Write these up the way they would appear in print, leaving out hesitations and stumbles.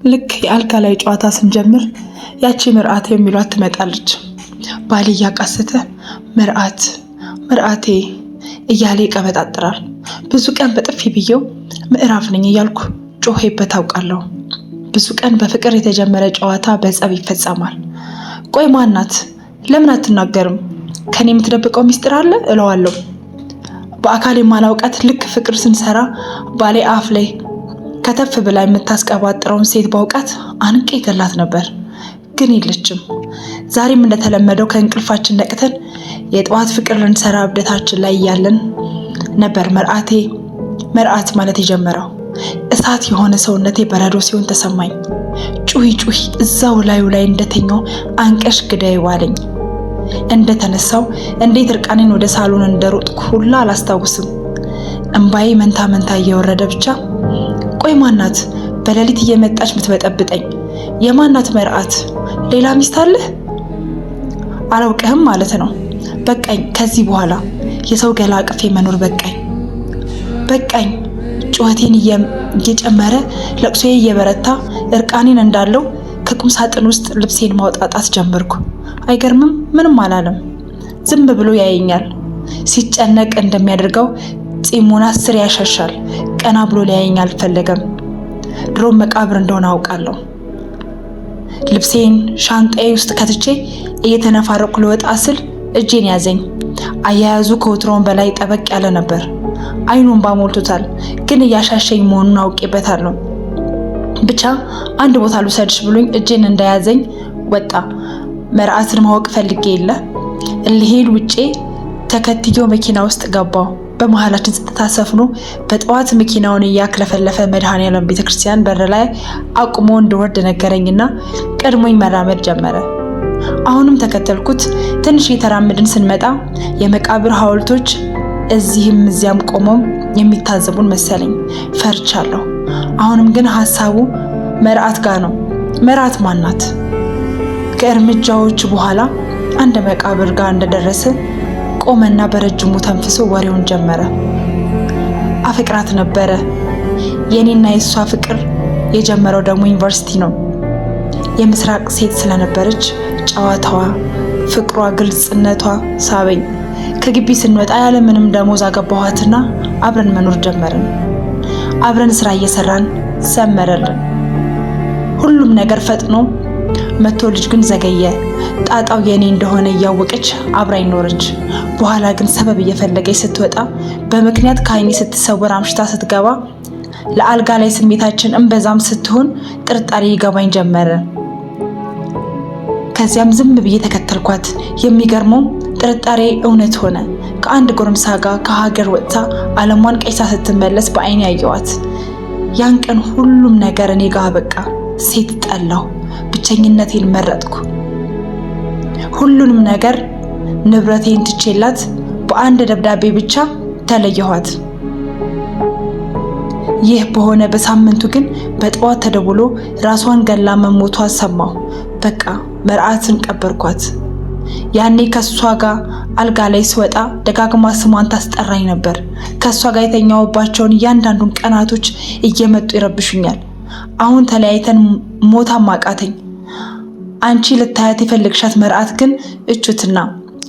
ልክ የአልጋ ላይ ጨዋታ ስንጀምር ያቺ ምርዓት የሚሏት ትመጣለች። ባሌ እያቃሰተ ምርዓቴ እያለ ይቀበጣጥራል። ብዙ ቀን በጥፊ ብዬው ምዕራፍ ነኝ እያልኩ ጮሄበት አውቃለሁ። ብዙ ቀን በፍቅር የተጀመረ ጨዋታ በጸብ ይፈጸማል። ቆይ ማናት? ለምን አትናገርም? ከኔ የምትደብቀው ሚስጥር አለ እለዋለሁ። በአካል የማላውቃት ልክ ፍቅር ስንሰራ ባሌ አፍ ላይ ከተፍ ብላ የምታስቀባጥረውን ሴት ባውቃት አንቄ ገላት ነበር። ግን የለችም። ዛሬም እንደተለመደው ከእንቅልፋችን ነቅተን የጠዋት ፍቅር ልንሰራ እብደታችን ላይ እያለን ነበር ምርዓት ማለት የጀመረው። እሳት የሆነ ሰውነቴ በረዶ ሲሆን ተሰማኝ። ጩሂ እዛው ላዩ ላይ እንደተኛው አንቀሽ ግዳይ ዋለኝ። እንደተነሳው እንዴት እርቃኔን ወደ ሳሎን እንደሮጥኩ ሁላ አላስታውስም። እንባዬ መንታ እየወረደ ብቻ ቆይ ማናት በሌሊት እየመጣች ምትበጠብጠኝ? የማናት ምርዓት? ሌላ ሚስት አለህ? አላውቅህም ማለት ነው። በቃኝ። ከዚህ በኋላ የሰው ገላ አቅፌ መኖር በቃኝ። ጩኸቴን እየጨመረ ለቅሶዬ እየበረታ እርቃኔን እንዳለው ከቁም ሳጥን ውስጥ ልብሴን ማውጣጣት ጀመርኩ። አይገርምም? ምንም አላለም። ዝም ብሎ ያየኛል። ሲጨነቅ እንደሚያደርገው ፂሙን አስር ያሻሻል። ቀና ብሎ ሊያየኝ አልፈለገም። ድሮም መቃብር እንደሆነ አውቃለሁ። ልብሴን ሻንጣዬ ውስጥ ከትቼ እየተነፋረኩ ልወጣ ስል እጄን ያዘኝ። አያያዙ ከወትሮውን በላይ ጠበቅ ያለ ነበር። አይኑን ባሞልቶታል፣ ግን እያሻሸኝ መሆኑን አውቄበታለሁ። ብቻ አንድ ቦታ ልውሰድሽ ብሎኝ እጄን እንደያዘኝ ወጣ። ምርዓትን ማወቅ ፈልጌ የለ ልሄድ ውጪ ተከትዬው መኪና ውስጥ ገባው። በመሃላችን ጸጥታ ሰፍኖ በጠዋት መኪናውን እያክለፈለፈ መድኃኔዓለም ቤተክርስቲያን በር ላይ አቁሞ እንደወርድ ነገረኝና ቀድሞኝ መራመድ ጀመረ። አሁንም ተከተልኩት። ትንሽ የተራመድን ስንመጣ የመቃብር ሐውልቶች እዚህም እዚያም ቆመው የሚታዘቡን መሰለኝ። ፈርቻለሁ። አሁንም ግን ሐሳቡ ምርዓት ጋር ነው። ምርዓት ማናት? ከእርምጃዎቹ በኋላ አንድ መቃብር ጋር እንደደረሰ ቆመና በረጅሙ ተንፍሶ ወሬውን ጀመረ። አፍቅራት ነበረ። የኔና የሷ ፍቅር የጀመረው ደግሞ ዩኒቨርሲቲ ነው። የምስራቅ ሴት ስለነበረች ጨዋታዋ፣ ፍቅሯ፣ ግልጽነቷ ሳበኝ። ከግቢ ስንወጣ ያለ ምንም ደሞዝ አገባኋትና አብረን መኖር ጀመርን። አብረን ስራ እየሰራን ሰመረልን። ሁሉም ነገር ፈጥኖ መቶ ልጅ ግን ዘገየ። ጣጣው የኔ እንደሆነ እያወቀች አብራኝ ኖረች። በኋላ ግን ሰበብ እየፈለገች ስትወጣ በምክንያት ከዓይኔ ስትሰወር አምሽታ ስትገባ ለአልጋ ላይ ስሜታችን እንበዛም ስትሆን ጥርጣሬ ይገባኝ ጀመረ። ከዚያም ዝም ብዬ ተከተልኳት። የሚገርመው ጥርጣሬ እውነት ሆነ። ከአንድ ጎረምሳ ጋር ከሀገር ወጥታ ዓለሟን ቀይሳ ስትመለስ በዓይኔ ያየዋት። ያን ቀን ሁሉም ነገር እኔ ጋር በቃ። ሴት ጠላሁ። ብቸኝነቴን መረጥኩ። ሁሉንም ነገር ንብረቴን ትቼላት በአንድ ደብዳቤ ብቻ ተለየኋት። ይህ በሆነ በሳምንቱ ግን በጠዋት ተደውሎ ራሷን ገላ መሞቷ ሰማሁ። በቃ ምርዓትን ቀበርኳት። ያኔ ከሷ ጋር አልጋ ላይ ስወጣ ደጋግማ ስሟን ታስጠራኝ ነበር። ከሷ ጋር የተኛውባቸውን እያንዳንዱን ቀናቶች እየመጡ ይረብሹኛል። አሁን ተለያይተን ሞታ ማቃተኝ። አንቺ ልታያት የፈለግሻት ምርዓት ግን እቹትና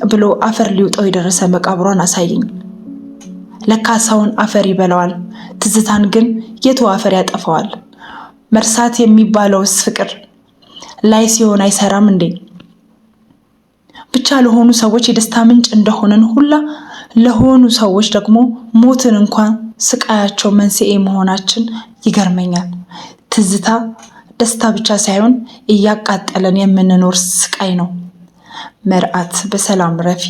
ብሎ አፈር ሊውጠው የደረሰ መቃብሯን አሳየኝ። ለካሳውን አፈር ይበላዋል፣ ትዝታን ግን የቱ አፈር ያጠፋዋል? መርሳት የሚባለውስ ፍቅር ላይ ሲሆን አይሰራም እንዴ? ብቻ ለሆኑ ሰዎች የደስታ ምንጭ እንደሆነን ሁላ ለሆኑ ሰዎች ደግሞ ሞትን እንኳን ስቃያቸው መንስኤ መሆናችን ይገርመኛል። ትዝታ ደስታ ብቻ ሳይሆን እያቃጠለን የምንኖር ስቃይ ነው። ምርዓት በሰላም ረፊ።